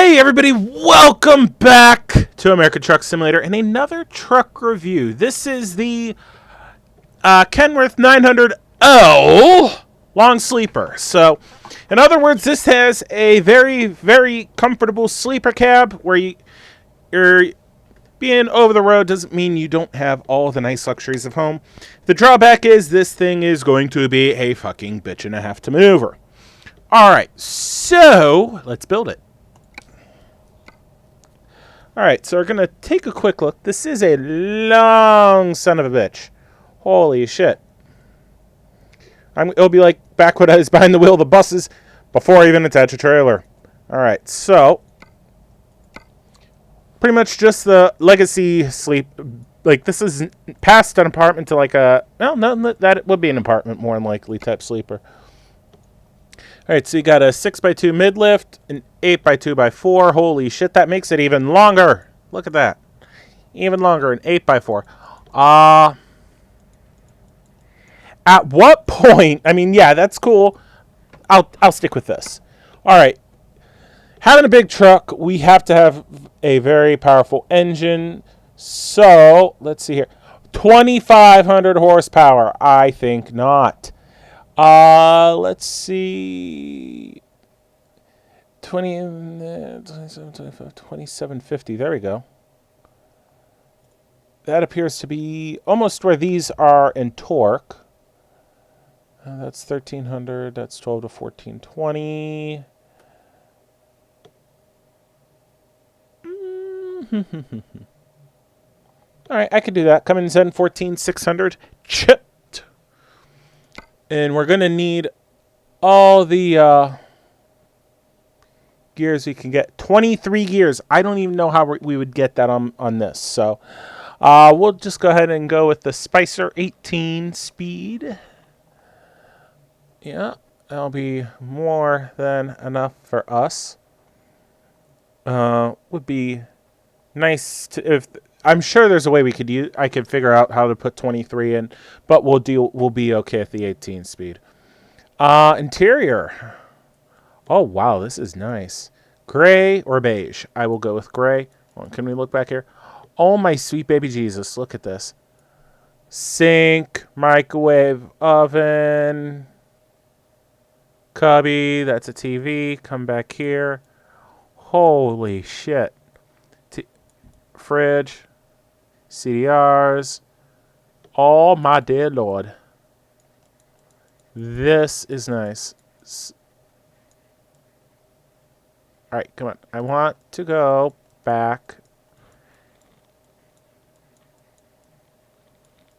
Hey everybody, welcome back to American Truck Simulator and another truck review. This is the Kenworth W900 Long Sleeper. So, in other words, this has a very, very comfortable sleeper cab where you're being over the road doesn't mean you don't have all the nice luxuries of home. The drawback is this thing is going to be a fucking bitch and a half to maneuver. Alright, so let's build it. Alright, so we're going to take a quick look. This is a long son of a bitch. Holy shit. It'll be like back when I was behind the wheel of the buses before I even attach a trailer. Alright, so pretty much just the legacy sleep. Like, this is past an apartment to like a... Well, no, that would be an apartment more than likely type sleeper. Alright, so you got a 6x2 mid-lift, an 8x2x4. Holy shit, that makes it even longer. Look at that. Even longer, an 8x4. At what point... I mean, yeah, that's cool. I'll stick with this. Alright. Having a big truck, we have to have a very powerful engine. So, let's see here. 2,500 horsepower. I think not. Let's see. 27, 25, 2750. There we go. That appears to be almost where these are in torque. That's 1,300. That's 12 to 1,420. All right, I could do that. Come in Zen 14,600. Chipped. And we're going to need all the gears we can get. 23 gears. I don't even know how we would get that on this. So we'll just go ahead and go with the Spicer 18 speed. Yeah, that'll be more than enough for us. Would be nice to, if I'm sure there's a way I could figure out how to put 23 in, but we'll be okay at the 18 speed. Interior. Oh wow, this is nice. Gray or beige? I will go with gray. Can we look back here? Oh my sweet baby Jesus, look at this. Sink, microwave, oven, cubby, that's a TV. Come back here. Holy shit. Fridge, CDRs. Oh my dear Lord. This is nice. Alright, come on. I want to go back.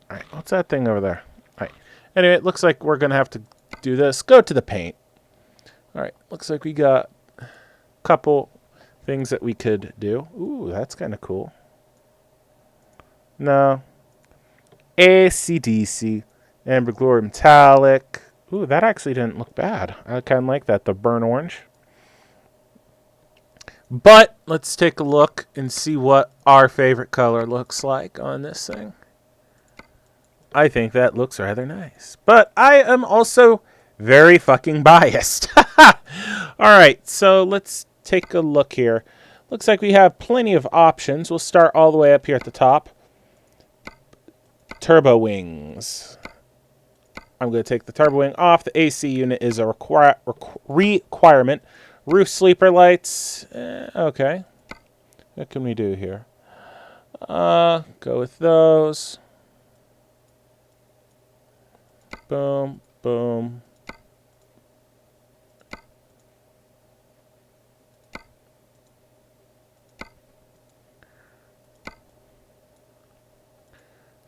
Alright, what's that thing over there? Alright. Anyway, it looks like we're going to have to do this. Go to the paint. Alright, looks like we got a couple things that we could do. Ooh, that's kind of cool. No. AC/DC. Amber Glory Metallic. Ooh, that actually didn't look bad. I kind of like that, the burnt orange. But let's take a look and see what our favorite color looks like on this thing. I think that looks rather nice. But I am also very fucking biased. Alright, so let's take a look here. Looks like we have plenty of options. We'll start all the way up here at the top. Turbo wings. I'm going to take the turbo wing off. The AC unit is a requirement. Roof sleeper lights. Okay. What can we do here? Go with those. Boom, boom.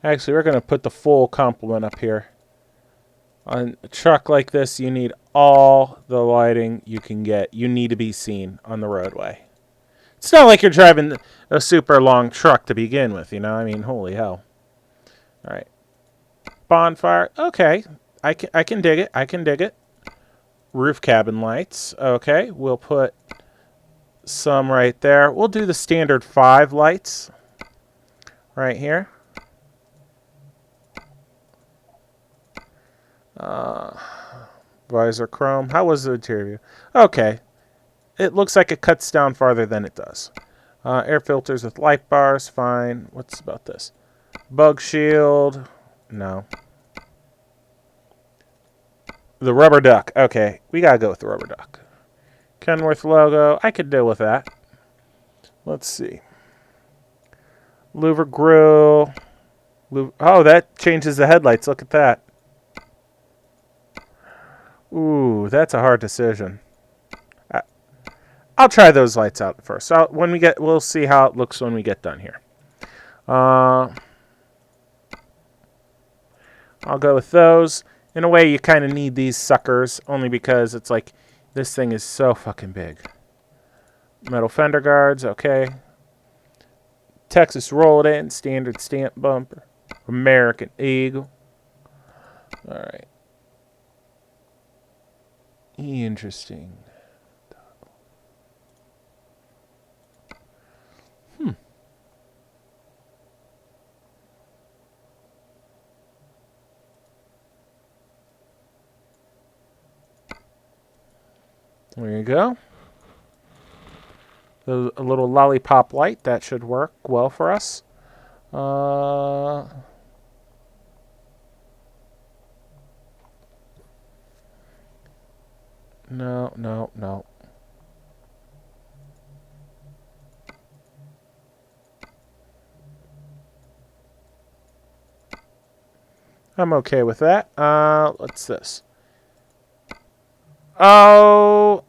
Actually, we're going to put the full complement up here. On a truck like this, you need all the lighting you can get. You need to be seen on the roadway. It's not like you're driving a super long truck to begin with, you know? I mean, holy hell. All right. Bonfire. Okay. I can dig it. I can dig it. Roof cabin lights. Okay. We'll put some right there. We'll do the standard 5 lights right here. Visor chrome. How was the interior view? Okay. it looks like it cuts down farther than it does. Air filters with light bars, fine. What's about this? Bug shield, no. The rubber duck, okay. We gotta go with the rubber duck. Kenworth logo, I could deal with that. Let's see. Louver grill. Oh, that changes the headlights. Look at that. Ooh, that's a hard decision. I'll try those lights out first. We'll see how it looks when we get done here. I'll go with those. In a way, you kind of need these suckers, only because it's like, this thing is so fucking big. Metal fender guards, okay. Texas rolled in, standard stamp bumper. American Eagle. Alright. Interesting. There you go. A little lollipop light, that should work well for us. No. I'm okay with that. What's this? Oh,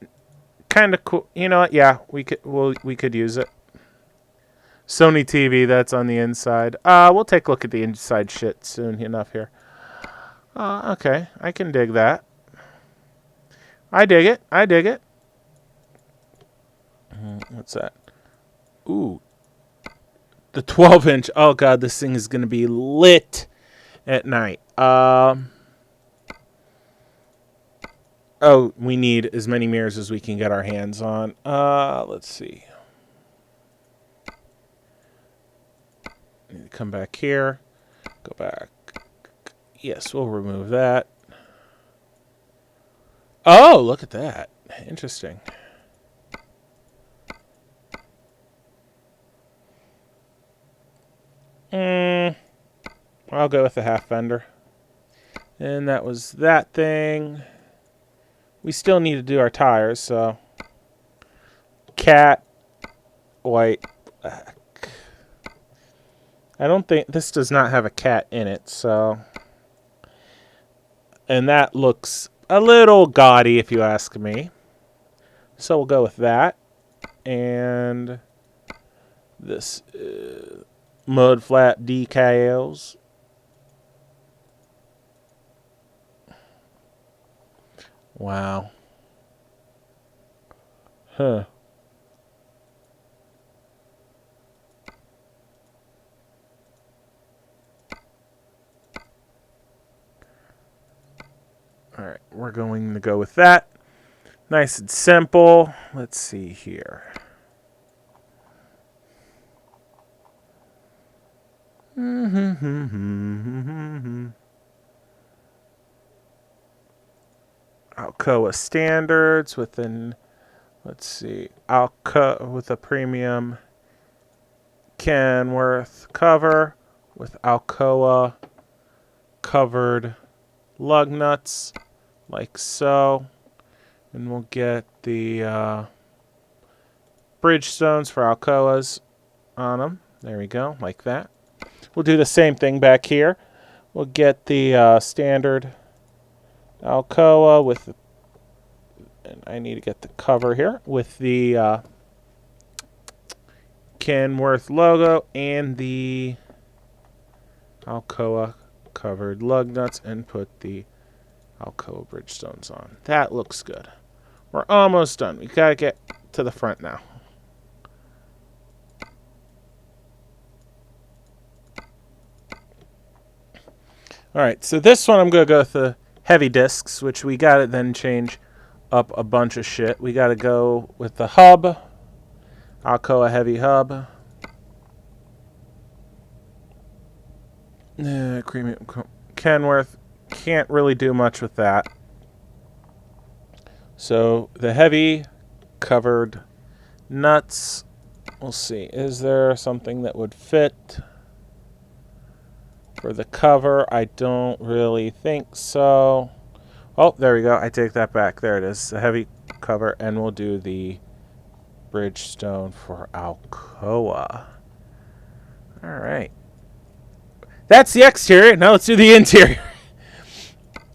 kind of cool. You know what? Yeah, we could use it. Sony TV, that's on the inside. We'll take a look at the inside shit soon enough here. Okay, I can dig that. I dig it. What's that? Ooh. The 12-inch. Oh, God, this thing is going to be lit at night. Oh, we need as many mirrors as we can get our hands on. Let's see. Need to come back here. Go back. Yes, we'll remove that. Oh, look at that. Interesting. I'll go with the half fender. And that was that thing. We still need to do our tires, so. Cat, white, black. I don't think, this does not have a cat in it, so. And that looks a little gaudy, if you ask me. So we'll go with that. And this mud flap decals. Wow. Huh. All right, we're going to go with that. Nice and simple. Let's see here. Alcoa standards within, let's see, Alcoa with a premium Kenworth cover with Alcoa covered lug nuts like so. And we'll get the Bridgestones for Alcoas on them. There we go, like that. We'll do the same thing back here. We'll get the standard Alcoa with the, and I need to get the cover here, with the Kenworth logo and the Alcoa covered lug nuts, and put the Alcoa Bridgestones on. That looks good. We're almost done. We gotta get to the front now. Alright, so this one I'm going to go with the heavy discs, which we got to then change up a bunch of shit. We got to go with the hub, Alcoa heavy hub. Kenworth, can't really do much with that. So the heavy covered nuts. We'll see. Is there something that would fit for the cover? I don't really think so. Oh, there we go. I take that back. There it is. A heavy cover, and we'll do the Bridgestone for Alcoa. All right. That's the exterior. Now let's do the interior.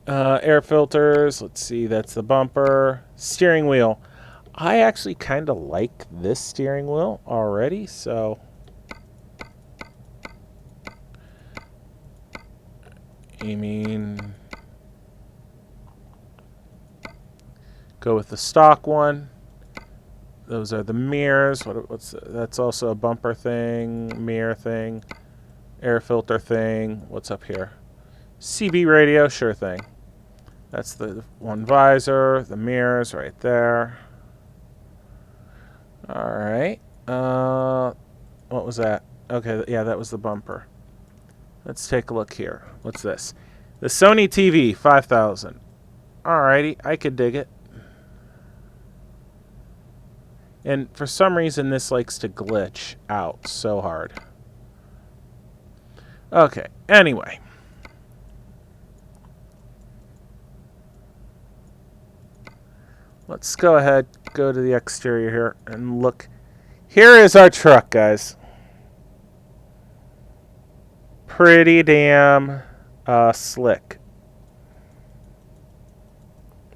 Air filters. Let's see. That's the bumper. Steering wheel. I actually kind of like this steering wheel already, so I mean, go with the stock one. Those are the mirrors. That's also a bumper thing, mirror thing, air filter thing. What's up here? CB radio, sure thing. That's the one visor, the mirrors right there. All right. What was that? Okay, yeah, that was the bumper. Let's take a look here. What's this? The Sony TV 5000. Alrighty, I could dig it. And for some reason, this likes to glitch out so hard. Okay, anyway. Let's go ahead, go to the exterior here, and look. Here is our truck, guys. Pretty damn slick.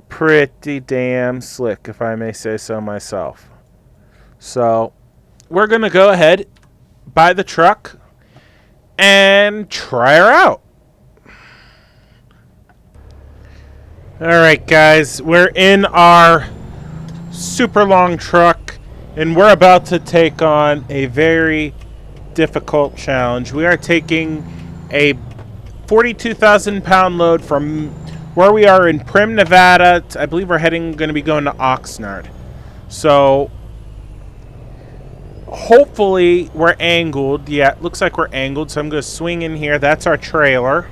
Pretty damn slick, if I may say so myself. So, we're going to go ahead, buy the truck, and try her out. Alright guys, we're in our super long truck, and we're about to take on a very difficult challenge. We are taking a 42,000 pound load from where we are in Prim, Nevada. I believe we're going to be going to Oxnard. So, hopefully we're angled. Yeah, it looks like we're angled, so I'm going to swing in here. That's our trailer.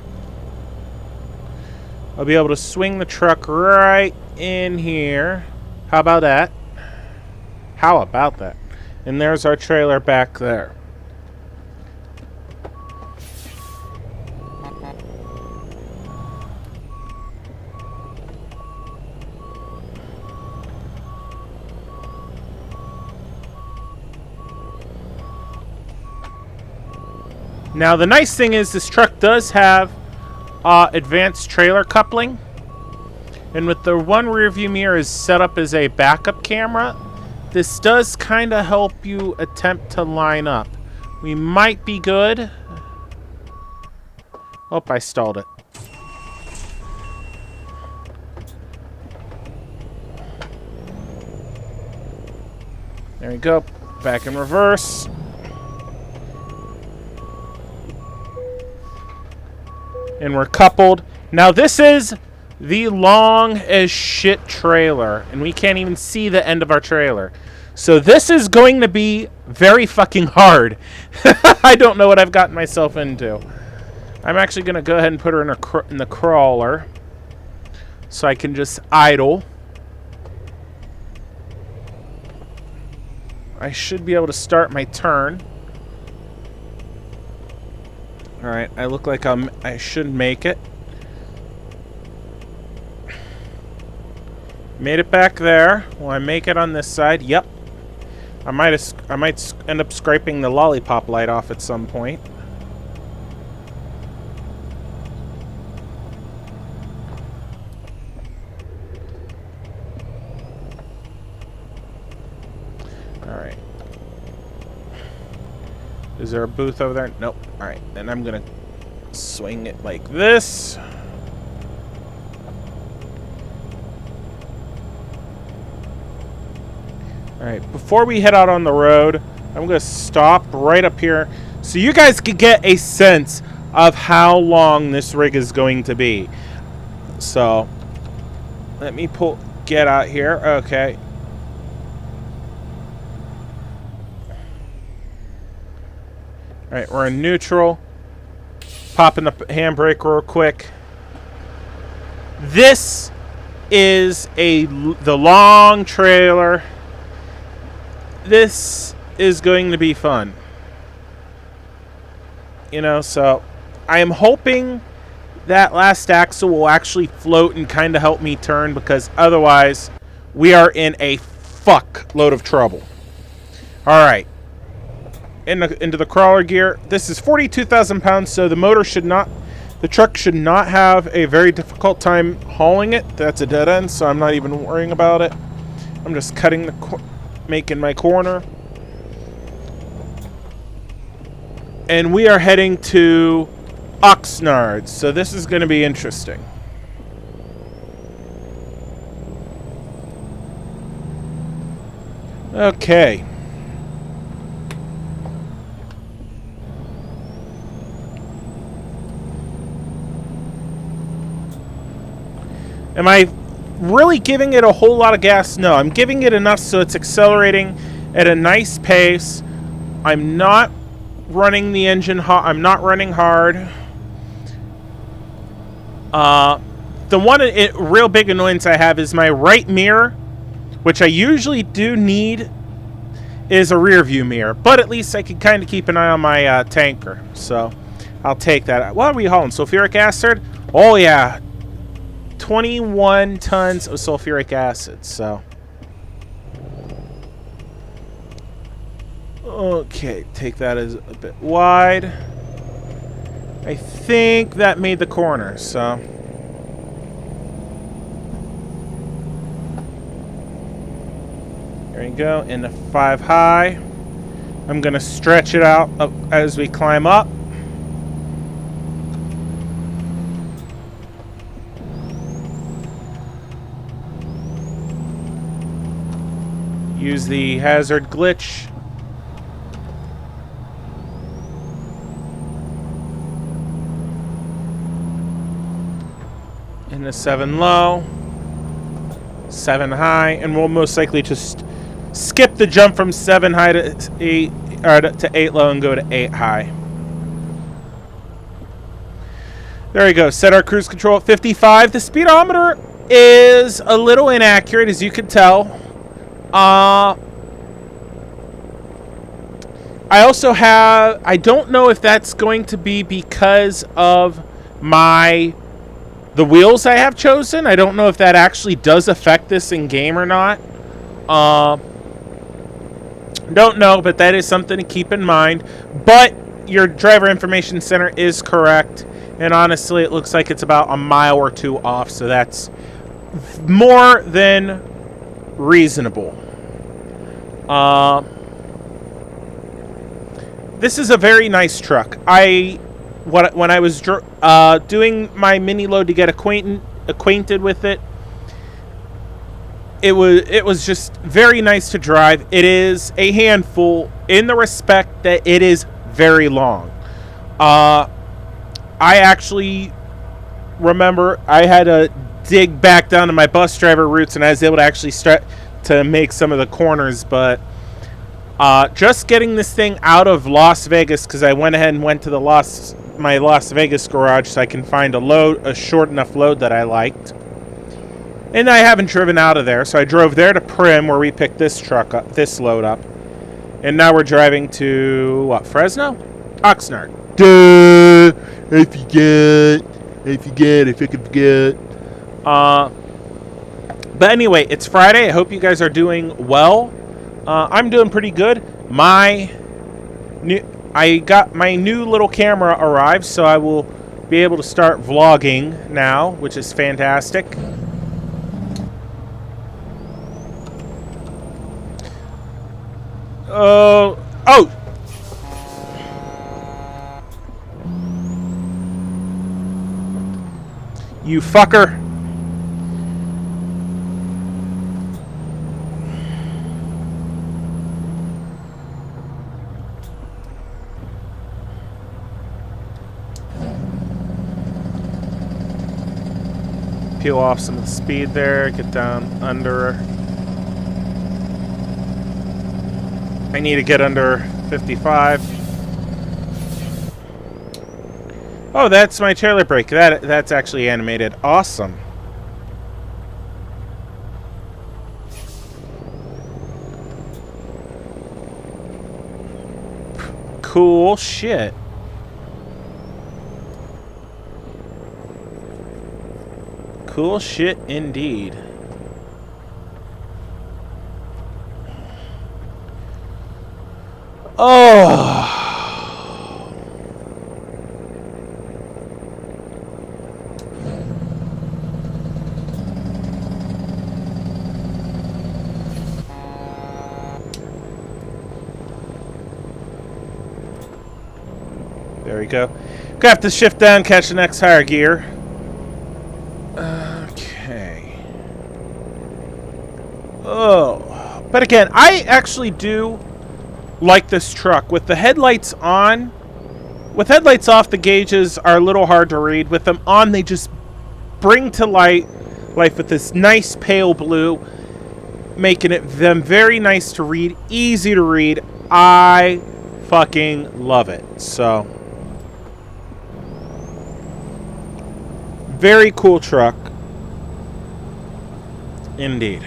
I'll be able to swing the truck right in here. How about that? How about that? And there's our trailer back there. Now, the nice thing is this truck does have advanced trailer coupling. And with the one rear view mirror is set up as a backup camera, this does kind of help you attempt to line up. We might be good. Oh, I stalled it. There we go. Back in reverse. And we're coupled. Now this is the long as shit trailer, and we can't even see the end of our trailer. So this is going to be very fucking hard. I don't know what I've gotten myself into. I'm actually going to go ahead and put her in the crawler so I can just idle. I should be able to start my turn. Alright, I look like I should make it. Made it back there. Will I make it on this side? Yep. I might end up scraping the lollipop light off at some point. Alright. Is there a booth over there? Nope. Alright, then I'm gonna swing it like this. Alright, before we head out on the road, I'm gonna stop right up here so you guys can get a sense of how long this rig is going to be. So, let me get out here. Okay. Alright, we're in neutral. Popping the handbrake real quick. This is the long trailer this is going to be fun. You know, so I am hoping that last axle will actually float and kind of help me turn, because otherwise we are in a fuck load of trouble. All right. Into the crawler gear. This is 42,000 pounds, so the truck should not have a very difficult time hauling it. That's a dead end, so I'm not even worrying about it. I'm just making my corner. And we are heading to Oxnard, so this is going to be interesting. Okay. Am I really giving it a whole lot of gas? No, I'm giving it enough so it's accelerating at a nice pace. I'm not running the engine hot. I'm not running hard. The one real big annoyance I have is my right mirror, which I usually do need, is a rear view mirror. But at least I can kind of keep an eye on my tanker. So I'll take that. What are we hauling? Sulfuric acid? Oh, yeah. 21 tons of sulfuric acid. So. Okay, take that as a bit wide. I think that made the corner, so. There you go, into 5 high. I'm going to stretch it out as we climb up. Use the hazard glitch. Into 7 low, 7 high, and we'll most likely just skip the jump from 7 high to 8, or to 8 low, and go to 8 high. There we go. Set our cruise control at 55. The speedometer is a little inaccurate, as you can tell. I also have, I don't know if that's going to be because of the wheels I have chosen. I don't know if that actually does affect this in game or not. Don't know, but that is something to keep in mind. But your driver information center is correct, and honestly, it looks like it's about a mile or 2 off, so that's more than reasonable. This is a very nice truck. When I was doing my mini load to get acquainted with it, it was just very nice to drive. It is a handful in the respect that it is very long. I actually remember I had to dig back down to my bus driver roots, and I was able to actually start to make some of the corners, but just getting this thing out of Las Vegas, because I went ahead and went to my Las Vegas garage so I can find a short enough load that I liked. And I haven't driven out of there, so I drove there to Prim, where we picked this load up. And now we're driving to, what, Fresno? Oxnard. Duh! I fucking forget. But anyway, it's Friday. I hope you guys are doing well. I'm doing pretty good. I got my new little camera arrived, so I will be able to start vlogging now, which is fantastic. Oh! You fucker. Peel off some of the speed there, get down under. I need to get under 55. Oh, that's my trailer brake. That's actually animated. Awesome. Cool shit. Cool shit indeed. Oh. There we go. Gonna have to shift down, catch the next higher gear. Okay. Oh. But again, I actually do like this truck. With the headlights on, with headlights off, the gauges are a little hard to read. With them on, they just bring to life with this nice pale blue, making them very nice to read, easy to read. I fucking love it. So, very cool truck. Indeed.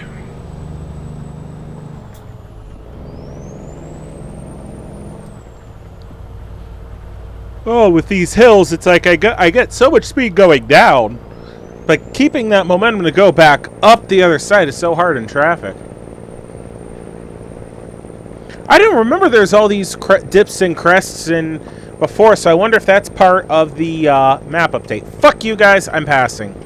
Oh, with these hills, it's like I get so much speed going down, but keeping that momentum to go back up the other side is so hard in traffic. I didn't remember there's all these dips and crests in before, so I wonder if that's part of the map update. Fuck you guys, I'm passing.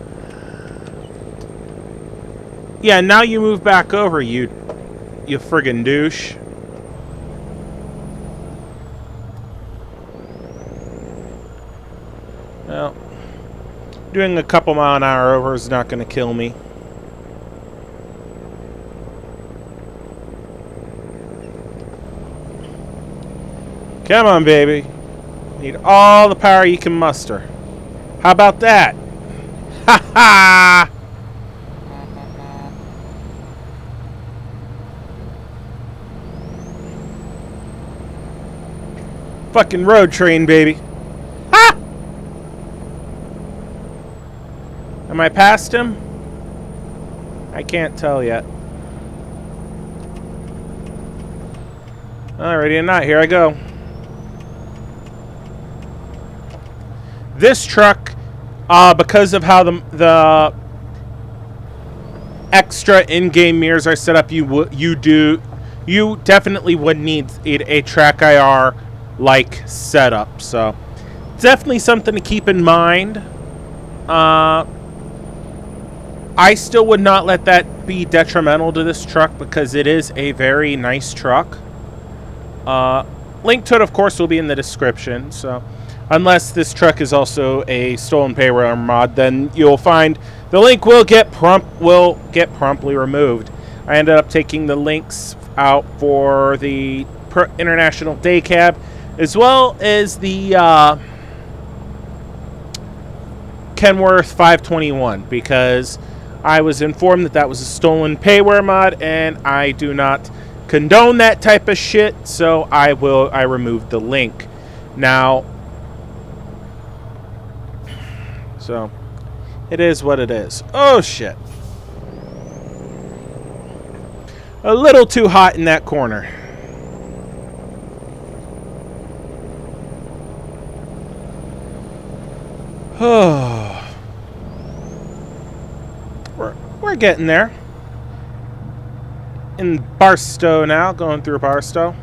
Yeah, now you move back over, you friggin' douche. Well, doing a couple mile an hour over is not going to kill me. Come on, baby. Need all the power you can muster. How about that? Ha ha! Fucking road train, baby. Ha! Am I past him? I can't tell yet. Alrighty, I'm not. Here I go. This truck, because of how the extra in-game mirrors are set up, you definitely would need a track IR like setup. So definitely something to keep in mind. I still would not let that be detrimental to this truck because it is a very nice truck. Link to it, of course, will be in the description. So, unless this truck is also a stolen payroll mod, then you'll find the link will get promptly removed. I ended up taking the links out for the International Day Cab, as well as the Kenworth 521, because I was informed that that was a stolen payware mod, and I do not condone that type of shit, so I removed the link. Now, so it is what it is. Oh shit. A little too hot in that corner. Oh. We're getting there. In Barstow now, going through Barstow.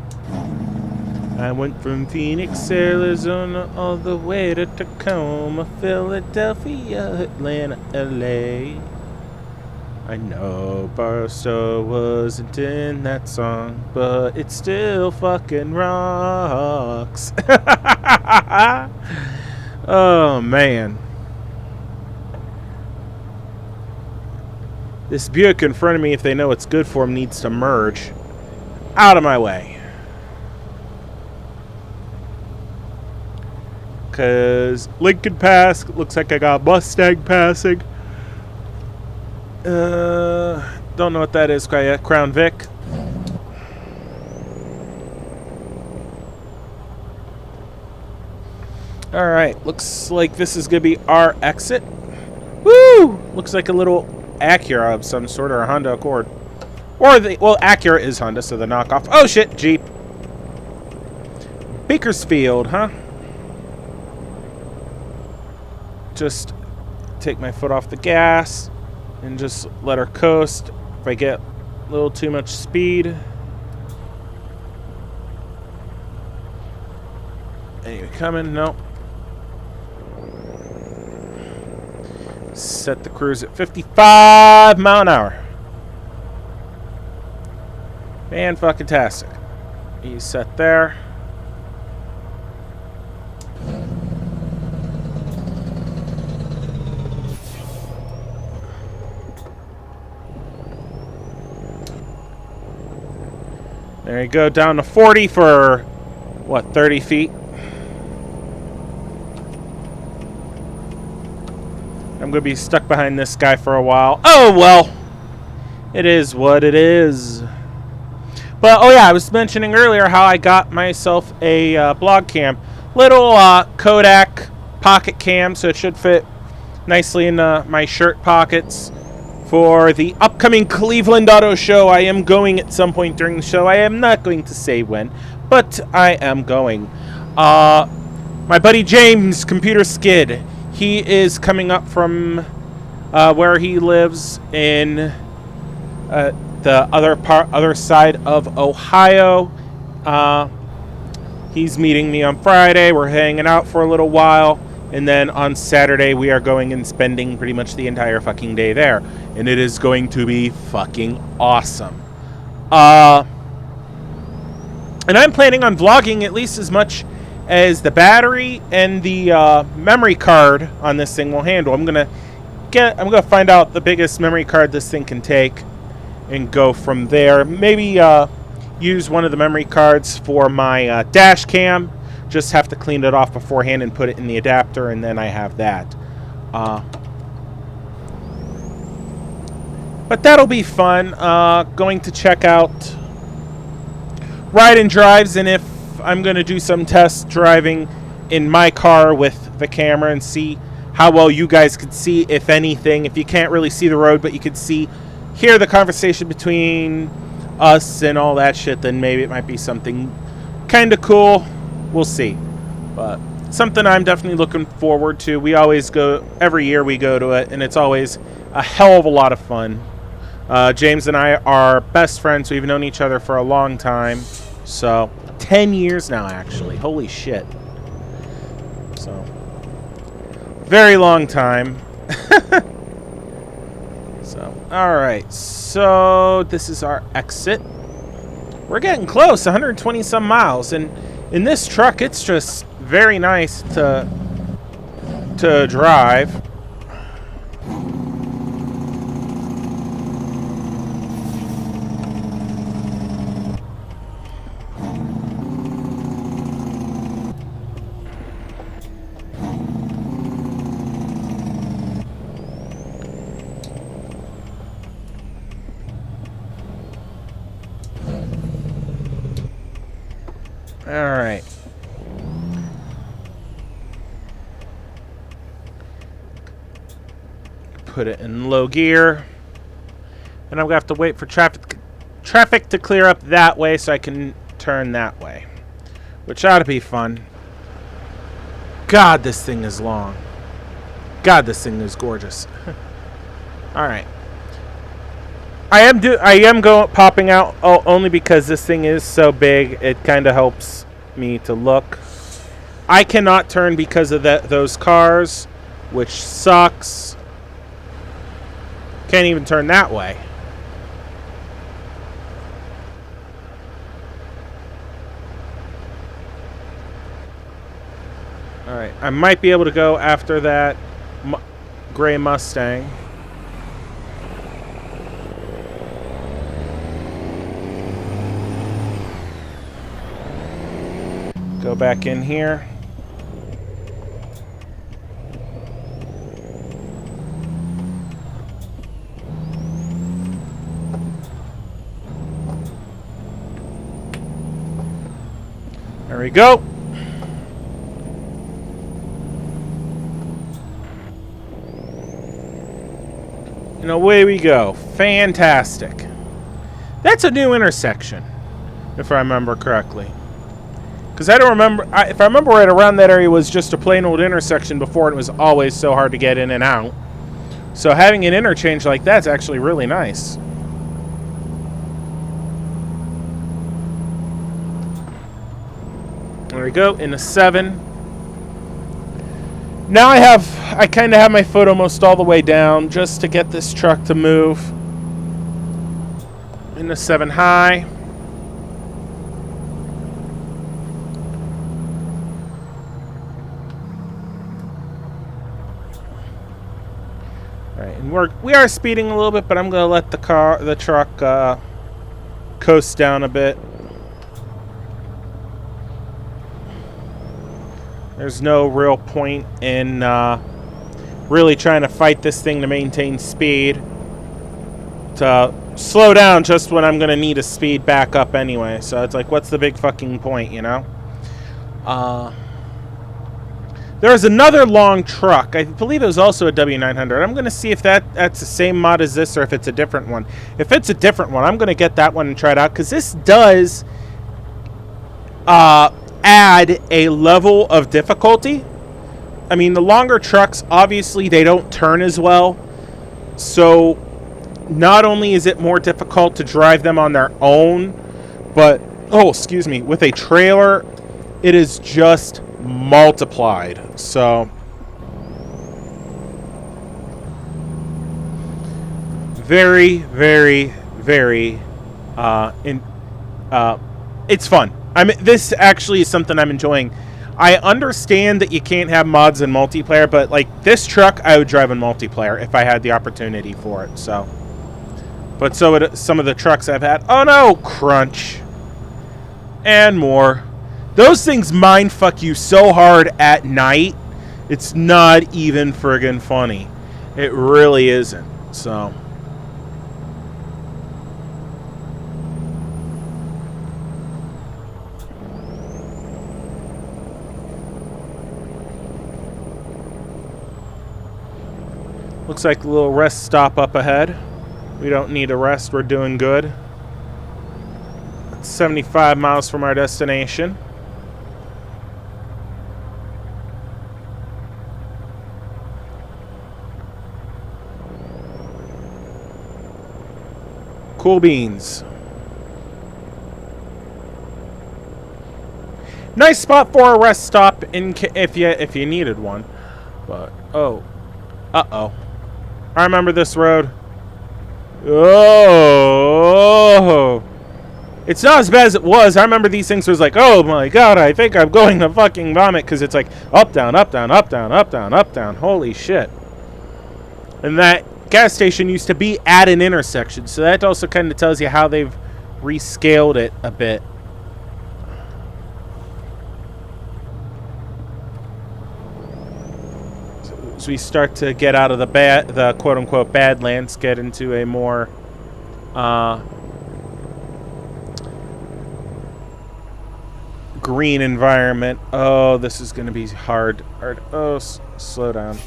I went from Phoenix, Arizona, all the way to Tacoma, Philadelphia, Atlanta, LA. I know Barstow wasn't in that song, but it still fucking rocks. Oh, man. This Buick in front of me, if they know it's good for them, needs to merge. Out of my way. Because Lincoln passed. Looks like I got Mustang passing. Don't know what that is quite yet. Crown Vic. Alright, looks like this is going to be our exit. Woo! Looks like a little Acura of some sort, or a Honda Accord. Or well, Acura is Honda, so the knockoff. Oh shit, Jeep. Bakersfield, huh? Just take my foot off the gas and just let her coast. If I get a little too much speed. Anyway, coming? No. Set the cruise at 55 mile an hour. Fan-fucking-tastic. He's set there. There you go, down to 40 for, what, 30 feet? I'm going to be stuck behind this guy for a while. Oh, well. It is what it is. But, oh yeah, I was mentioning earlier how I got myself a blog cam. Little Kodak pocket cam, so it should fit nicely in my shirt pockets. For the upcoming Cleveland Auto Show, I am going at some point during the show. I am not going to say when, but I am going. My buddy James, Computer Skid, he is coming up from where he lives in the other side of Ohio. He's meeting me on Friday. We're hanging out for a little while. And then on Saturday, we are going and spending pretty much the entire fucking day there. And it is going to be fucking awesome. And I'm planning on vlogging at least as much as the battery and the memory card on this thing will handle. I'm gonna find out the biggest memory card this thing can take and go from there. Maybe use one of the memory cards for my dash cam. Just have to clean it off beforehand and put it in the adapter, and then I have that. But that'll be fun. Going to check out ride and drives, and if I'm going to do some test driving in my car with the camera and see how well you guys could see, if anything. If you can't really see the road, but you could hear the conversation between us and all that shit, then maybe it might be something kind of cool. We'll see. But something I'm definitely looking forward to. We always go, every year we go to it, and it's always a hell of a lot of fun. James and I are best friends. We've known each other for a long time. So, 10 years now, actually. Holy shit. So, very long time. So, alright. So, this is our exit. We're getting close, 120 some miles, and in this truck, it's just very nice to drive. All right. Put it in low gear. And I'm going to have to wait for traffic to clear up that way so I can turn that way. Which ought to be fun. God, this thing is long. God, this thing is gorgeous. All right. I am popping out only because this thing is so big. It kind of helps me to look. I cannot turn because of those cars, which sucks. Can't even turn that way. All right, I might be able to go after that gray Mustang. Go back in here. There we go. And away we go. Fantastic. That's a new intersection, if I remember correctly. Because I don't remember, if I remember right, around that area was just a plain old intersection before, and it was always so hard to get in and out. So having an interchange like that's actually really nice. There we go, into 7. Now I kind of have my foot almost all the way down just to get this truck to move. Into 7 high. Alright, and we are speeding a little bit, but I'm gonna let the truck coast down a bit. There's no real point in really trying to fight this thing to maintain speed. To slow down just when I'm going to need a speed back up anyway. So it's like, what's the big fucking point, you know? There's another long truck. I believe it was also a W900. I'm going to see if that's the same mod as this or if it's a different one. If it's a different one, I'm going to get that one and try it out. Because this does add a level of difficulty. I mean, the longer trucks, obviously, they don't turn as well. So, not only is it more difficult to drive them on their own, but, with a trailer, it is just multiplied. So, very, very, very, it's fun. I mean, this actually is something I'm enjoying. I understand that you can't have mods in multiplayer, but like this truck, I would drive in multiplayer if I had the opportunity for it. So, but so would some of the trucks I've had. Oh no, crunch, and more. Those things mindfuck you so hard at night. It's not even friggin' funny. It really isn't. So. Looks like a little rest stop up ahead. We don't need a rest. We're doing good. 75 miles from our destination. Cool beans. Nice spot for a rest stop if you needed one. But uh-oh. I remember this road. Oh. It's not as bad as it was. I remember these things was like, oh my god, I think I'm going to fucking vomit, because it's like up, down, up, down, up, down, up, down, up, down. Holy shit. And that gas station used to be at an intersection, so that also kind of tells you how they've rescaled it a bit. As we start to get out of the quote-unquote badlands, get into a more green environment. Oh, this is going to be hard. Oh, slow down.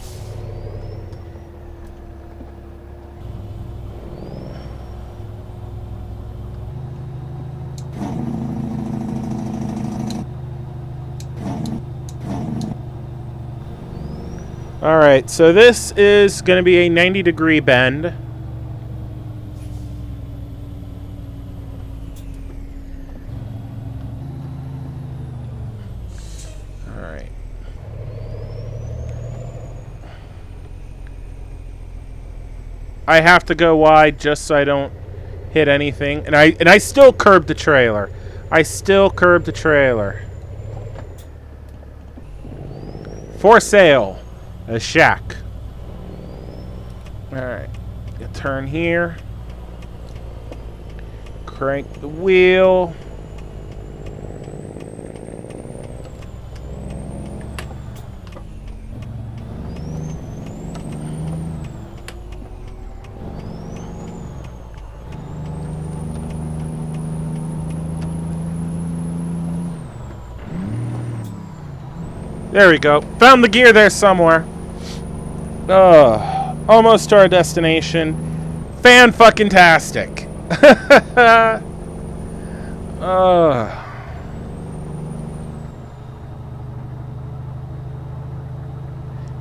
Alright, so this is going to be a 90-degree bend. Alright. I have to go wide just so I don't hit anything. And I still curbed the trailer. For sale. A shack. Alright. Turn here. Crank the wheel. There we go. Found the gear there somewhere. Almost to our destination. Fan-fucking-tastic.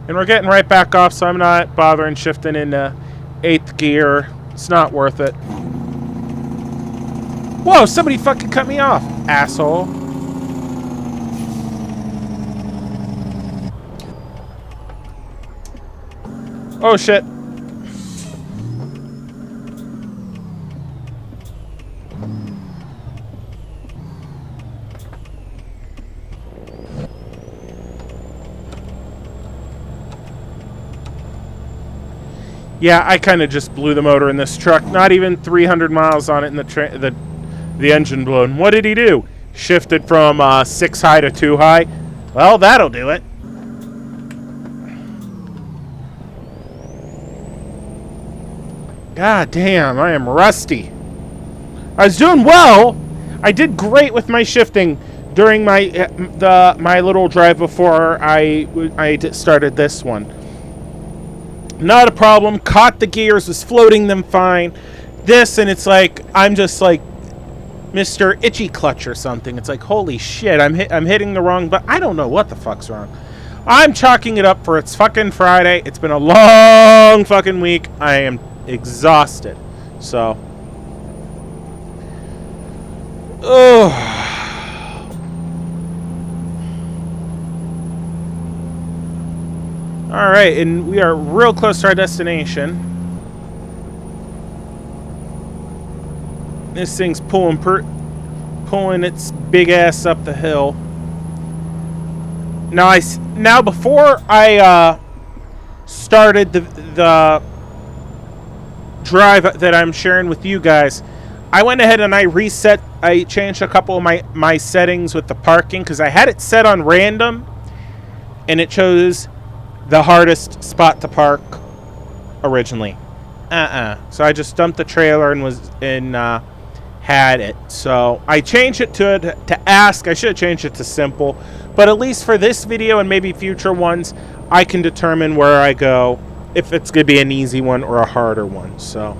And we're getting right back off, so I'm not bothering shifting into 8th gear. It's not worth it. Whoa, somebody fucking cut me off, asshole. Oh, shit. Yeah, I kind of just blew the motor in this truck. Not even 300 miles on it, and the engine blown. What did he do? Shifted from 6 high to 2 high? Well, that'll do it. God damn, I am rusty. I was doing well. I did great with my shifting during my little drive before I started this one. Not a problem. Caught the gears, was floating them fine. This, and it's like I'm just like Mr. Itchy Clutch or something. It's like, holy shit, I'm hitting the wrong button. I don't know what the fuck's wrong. I'm chalking it up for it's fucking Friday. It's been a long fucking week. I am exhausted. So, oh. All right, and we are real close to our destination. This thing's pulling its big ass up the hill. Now before I started the drive that I'm sharing with you guys, I went ahead and I changed a couple of my settings with the parking because I had it set on random, and it chose the hardest spot to park originally. So I just dumped the trailer and had it. So I changed it to ask. I should have changed it to simple, but at least for this video and maybe future ones, I can determine where I go, if it's gonna be an easy one or a harder one. So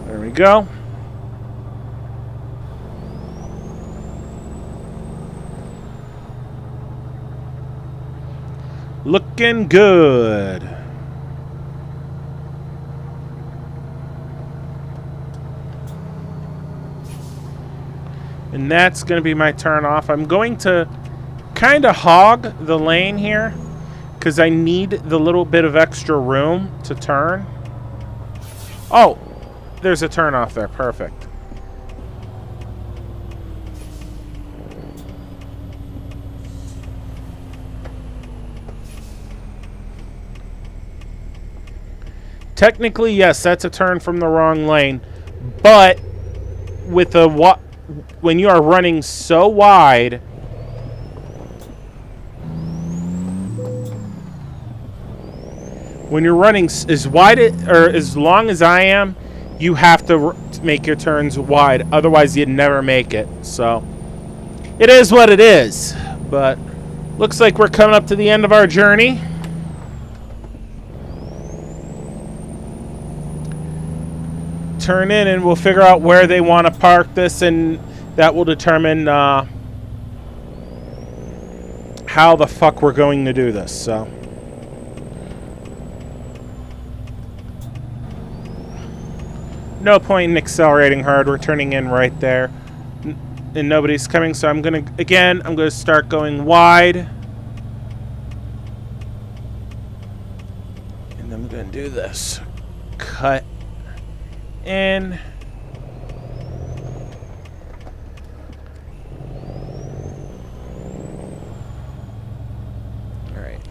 there we go. Looking good. And that's going to be my turn off. I'm going to kind of hog the lane here because I need the little bit of extra room to turn. Oh, there's a turn off there. Perfect. Technically, yes, that's a turn from the wrong lane, but with when you are running so wide, when you're running as wide or as long as I am, you have to make your turns wide. Otherwise, you'd never make it. So it is what it is. But looks like we're coming up to the end of our journey. Turn in and we'll figure out where they want to park this, and that will determine how the fuck we're going to do this. So no point in accelerating hard. We're turning in right there and nobody's coming, so I'm gonna start going wide, and then I'm gonna do this. Cut in. All right.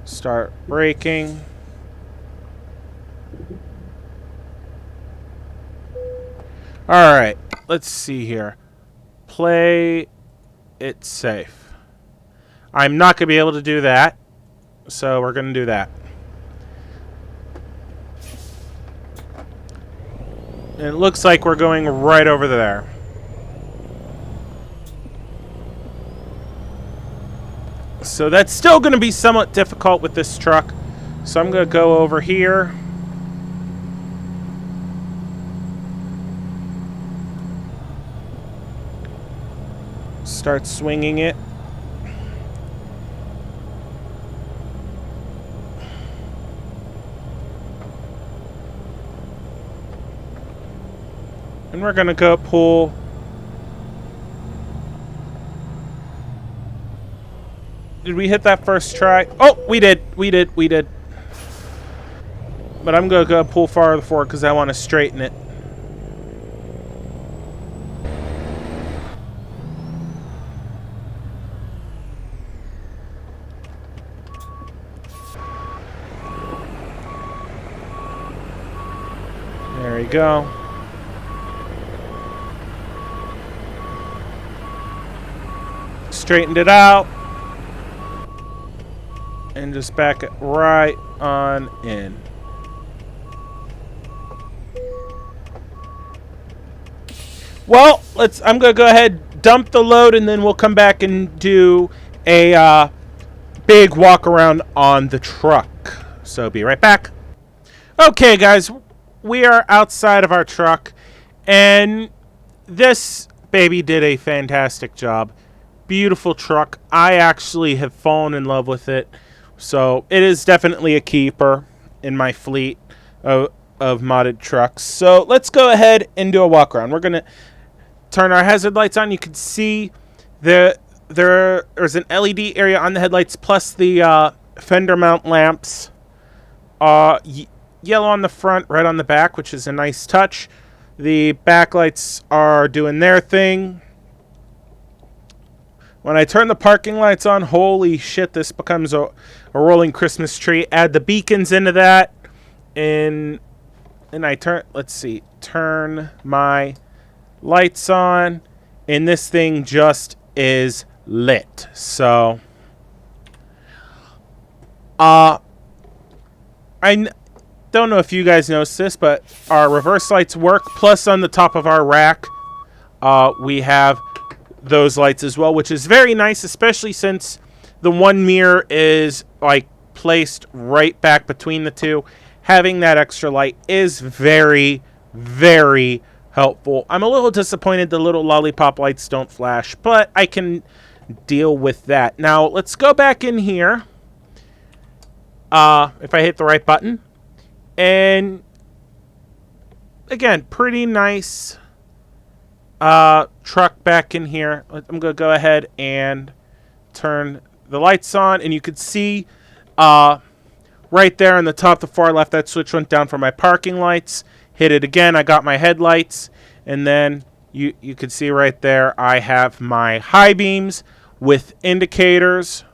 Start braking. All right. Let's see here. Play it safe. I'm not going to be able to do that, so we're going to do that. And it looks like we're going right over there. So that's still going to be somewhat difficult with this truck. So I'm going to go over here. Start swinging it. And we're gonna go pull. Did we hit that first try? Oh, we did. We did. But I'm gonna go pull farther forward because I want to straighten it. There we go. Straightened it out. And just back it right on in. Well, I'm going to go ahead, dump the load, and then we'll come back and do a big walk around on the truck. So be right back. Okay, guys, we are outside of our truck, and this baby did a fantastic job. Beautiful truck. I actually have fallen in love with it. So it is definitely a keeper in my fleet of modded trucks. So let's go ahead and do a walk around. We're going to turn our hazard lights on. You can see there's an LED area on the headlights plus the fender mount lamps. Yellow on the front, red on the back, which is a nice touch. The backlights are doing their thing. When I turn the parking lights on, holy shit, this becomes a rolling Christmas tree. Add the beacons into that. And I turn my lights on, and this thing just is lit. So I don't know if you guys noticed this, but our reverse lights work. Plus on the top of our rack, we have those lights as well, which is very nice, especially since the one mirror is like placed right back between the two. Having that extra light is very, very helpful. I'm a little disappointed the little lollipop lights don't flash, but I can deal with that. Now, let's go back in here. If I hit the right button. And again, pretty nice truck back in here. I'm going to go ahead and turn the lights on, and you can see right there on the top, the far left, that switch went down for my parking lights. Hit it again, I got my headlights, and then you can see right there I have my high beams with indicators.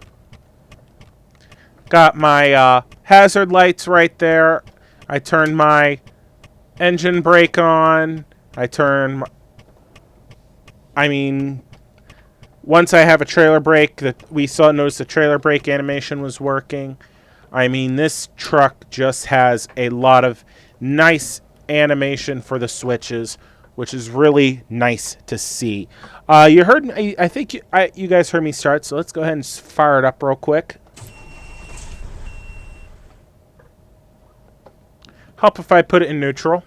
Got my hazard lights right there. I turn my engine brake on. Once I have a trailer brake, noticed the trailer brake animation was working. I mean, this truck just has a lot of nice animation for the switches, which is really nice to see. You heard me, I think you guys heard me start, so let's go ahead and fire it up real quick. Help if I put it in neutral.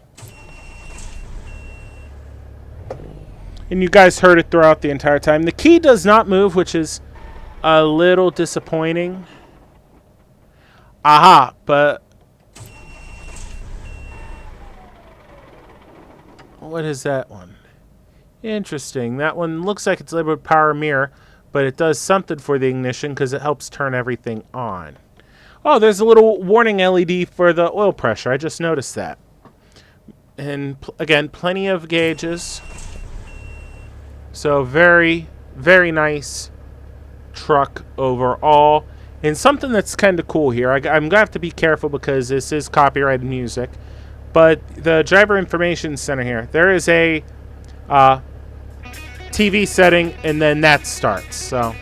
And you guys heard it throughout the entire time. The key does not move, which is a little disappointing. Aha, but what is that one? Interesting. That one looks like it's labeled power mirror, but it does something for the ignition because it helps turn everything on. Oh, there's a little warning LED for the oil pressure. I just noticed that. And again, plenty of gauges. So very, very nice truck overall. And something that's kind of cool here. I'm going to have to be careful because this is copyrighted music. But the driver information center here, there is a TV setting, and then that starts. So,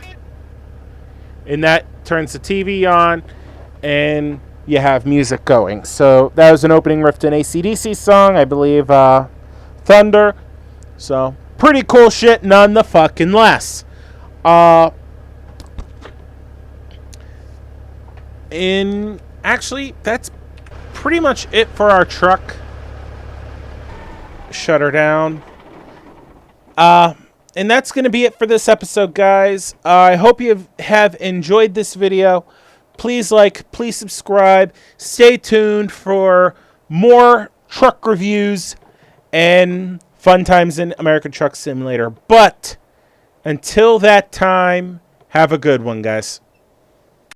and that turns the TV on, and you have music going. So that was an opening riff to an AC/DC song, I believe, Thunder. So pretty cool shit, none the fucking less. And actually, that's pretty much it for our truck. Shut her down. and that's going to be it for this episode, guys. I hope you have enjoyed this video. Please like, please subscribe. Stay tuned for more truck reviews and fun times in American Truck Simulator. But until that time, have a good one, guys.